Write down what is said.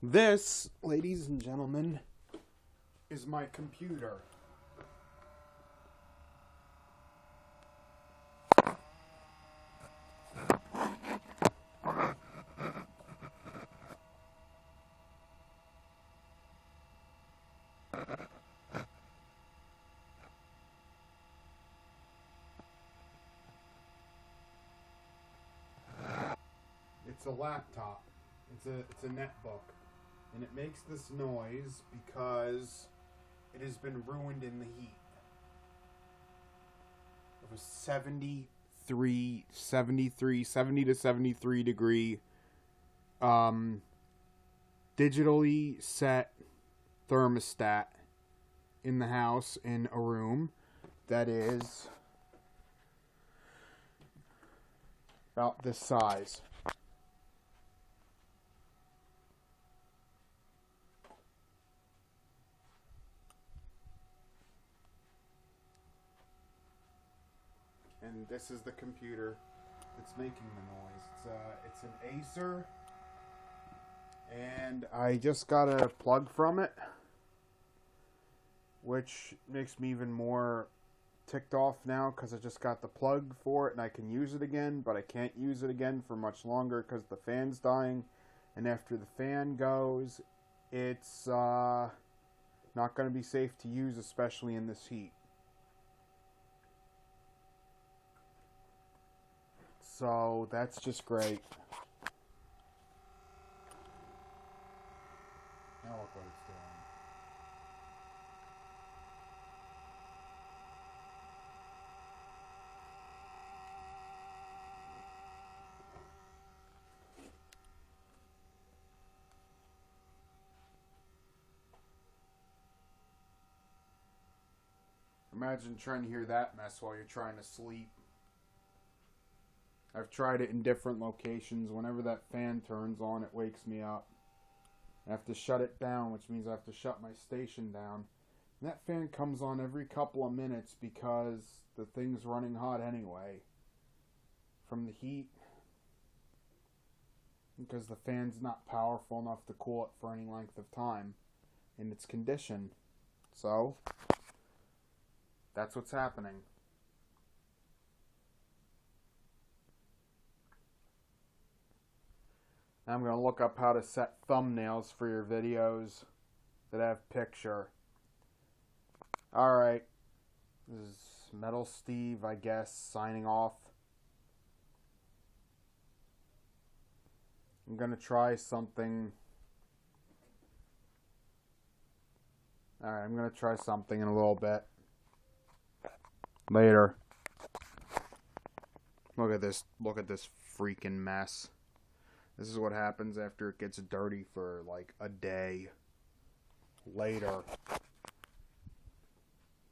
This, ladies and gentlemen, is my computer. It's a laptop. It's a netbook. And it makes this noise because it has been ruined in the heat of a 70 to 73 degree digitally set thermostat in the house in a room that is about this size. And this is the computer that's making the noise. It's an Acer, and I just got a plug from it, which makes me even more ticked off now because I just got the plug for it and I can use it again, but I can't use it again for much longer because the fan's dying, and after the fan goes, it's not going to be safe to use, especially in this heat. So that's just great. Now look what it's doing. Imagine trying to hear that mess while you're trying to sleep. I've tried it in different locations. Whenever that fan turns on, it wakes me up. I have to shut it down, which means I have to shut my station down. And that fan comes on every couple of minutes because the thing's running hot anyway from the heat. Because the fan's not powerful enough to cool it for any length of time in its condition. So, that's what's happening. Now I'm going to look up how to set thumbnails for your videos that have picture. Alright. This is Metal Steve, I guess, signing off. I'm going to try something. Alright, I'm going to try something in a little bit. Later. Look at this freaking mess. This is what happens after it gets dirty for like a day. Later.